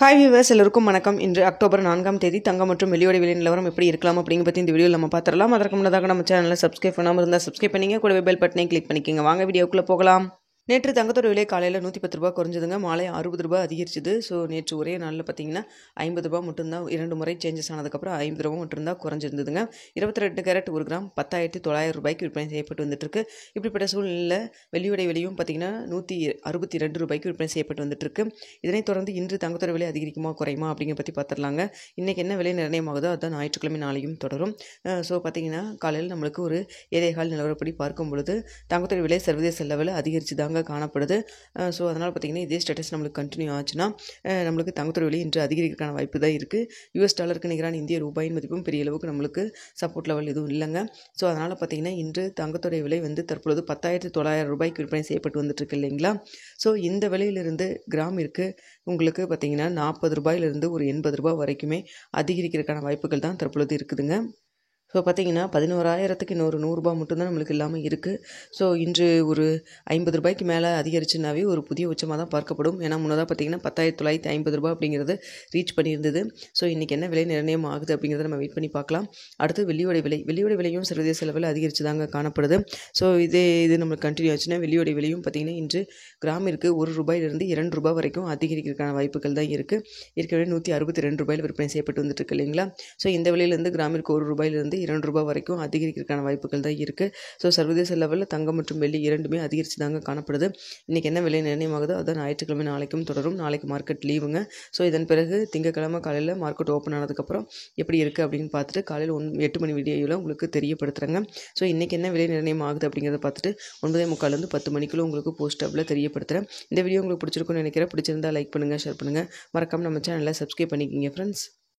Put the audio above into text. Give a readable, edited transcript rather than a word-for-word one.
Hi viewers, எல்லோருக்கும் வணக்கம். இன்று அக்டோபர் 4ஆம் தேதி தங்கம் மற்றும் வெள்ளியோட விலை நிலவரம் எப்படி இருக்கலாம் அப்படிங்க பற்றி இந்த வீடியோவில் நம்ம பார்த்துடலாம். அதற்கு முன்னதாக நம்ம சேனலில் சப்ஸ்கிரைப் பண்ணாமல் இருந்தால் சப்ஸ்கிரைப் பண்ணிங்க, கூடவே பெல் பட்டனை கிளிக் பண்ணிக்கோங்க. வாங்க வீடியோக்குள்ளே போகலாம். நேற்று தங்கத்தோட விலை காலையில் 110 ரூபா குறைஞ்சதுங்க. மாலை 60 ரூபா அதிகரிச்சுது. ஸோ நேற்று ஒரே நாளில் பார்த்தீங்கன்னா 50 ரூபா மட்டும்தான் 2 முறை சேஞ்சஸ் ஆனதுக்கப்புறம் 50 ரூபா மட்டும்தான் குறைஞ்சிருந்ததுங்க. 22 கேரட் 1 கிராம் 10,900 ரூபாய்க்கு விற்பனை செய்யப்பட்டு வந்துட்டுருக்கு. இப்படிப்பட்ட சூழ்நிலையில் வெள்ளியோட விலையும் பார்த்தீங்கன்னா 162 ரூபாய்க்கு விற்பனை செய்யப்பட்டு வந்துட்டுருக்கு. இதனைத் தொடர்ந்து இன்று தங்கத்தோட விலை அதிகரிக்குமா குறையுமா அப்படிங்கிற பற்றி பார்த்துடலாங்க. இன்றைக்கி என்ன விலை நிர்ணயமாகுதோ அதுதான் ஞாயிற்றுக்கிழமை நாளையும் தொடரும். ஸோ பார்த்தீங்கன்னா காலையில் நம்மளுக்கு ஒரு 7.15 நிலவரப்படி பார்க்கும் பொழுது தங்கத்தோட விலை சர்வதேச லெவலில் அதிகரிச்சு தாங்க காணப்படுது. ஸோ அதனால் பார்த்திங்கன்னா இதே ஸ்டேட்டஸ் நம்மளுக்கு கண்டினியூ ஆச்சுன்னா நம்மளுக்கு தங்கத்தோட விலை இன்று அதிகரிக்கிறதுக்கான வாய்ப்பு தான் இருக்குது. US டாலருக்கு நிகரான இந்திய ரூபாயின் மதிப்பும் பெரிய அளவுக்கு நம்மளுக்கு சப்போர்ட் லெவல் எதுவும் இல்லைங்க. ஸோ அதனால் பார்த்திங்கன்னா இன்று தங்கத்தோடைய விலை தற்பொழுது 10,900 ரூபாய்க்கு விற்பனை செய்யப்பட்டு வந்துட்டுருக்கு இல்லைங்களா. ஸோ இந்த விலையிலிருந்து கிராமிற்கு உங்களுக்கு பார்த்திங்கன்னா 40 ரூபாயிலிருந்து ஒரு 80 ரூபாய் வரைக்குமே அதிகரிக்கிறதுக்கான வாய்ப்புகள் தான் தற்பொழுது இருக்குதுங்க. ஸோ பார்த்திங்கன்னா 11,000க்கு இன்னொரு 100 ரூபா மட்டும்தான் நம்மளுக்கு இல்லாமல் இருக்குது. ஸோ இன்று ஒரு 50 ரூபாய்க்கு மேலே அதிகரிச்சுனாவே ஒரு புதிய உச்சமாக தான் பார்க்கப்படும். ஏன்னா முன்னதாக பார்த்திங்கன்னா 10,950 ரூபா அப்படிங்கிறது ரீச் பண்ணியிருந்தது. ஸோ இன்றைக்கி என்ன விலை நிர்ணயம் ஆகுது அப்படிங்கிறத நம்ம வெயிட் பண்ணி பார்க்கலாம். அடுத்து வெள்ளியோட விலையும் சர்வதேச லெவலில் அதிகரித்து தாங்க காணப்படுது. ஸோ இது நம்மளுக்கு கண்டினியூ ஆச்சுன்னா வெள்ளியோட விலையும் பார்த்திங்கன்னா இன்று கிராமிற்கு 1 ரூபாயிலிருந்து 2 ரூபாய் வரைக்கும் அதிகரிக்கிறதுக்கான வாய்ப்புகள் தான் இருக்குது. ஏற்கனவே 162 ரூபாயில் விற்பனை செய்யப்பட்டு வந்துட்டுருக்கு இல்லைங்களா. ஸோ இந்த விலையிலேருந்து கிராமிற்கு 1 ரூபாயிலிருந்து 2 ரூபாய் வரைக்கும் அதிகரிக்கிறதுக்கான வாய்ப்புகள் தான் இருக்குது. ஸோ சர்வதேச லெவலில் தங்கம் மற்றும் வெள்ளி இரண்டுமே அதிகரித்து தாங்க காணப்படுது. இன்றைக்கி என்ன விலை நிர்ணயமாகுதோ அதான் ஞாயிற்றுக்கிழமை நாளைக்கும் தொடரும். நாளைக்கு மார்க்கெட் லீவுங்க. ஸோ இதன் பிறகு திங்கக்கிழமை காலையில் மார்க்கெட் ஓப்பன் ஆனதுக்கப்புறம் எப்படி இருக்குது அப்படின்னு பார்த்துட்டு காலையில் 8 மணி வீடியோவில் உங்களுக்கு தெரியப்படுத்துகிறேங்க. ஸோ இன்றைக்கி என்ன விலை நிர்ணயம் ஆகுது அப்படிங்கிறத பார்த்துட்டு 9:45 10 மணிக்குள்ள உங்களுக்கு போஸ்ட் அப்பில் தெரியப்படுத்துகிறேன். இந்த வீடியோ உங்களுக்கு பிடிச்சிருக்குன்னு நினைக்கிறேன். பிடிச்சிருந்தா லைக் பண்ணுங்கள், ஷேர் பண்ணுங்கள். மறக்காமல் நம்ம சேனலை சப்ஸ்கிரைப் பண்ணிக்கிங்க ஃப்ரெண்ட்ஸ்.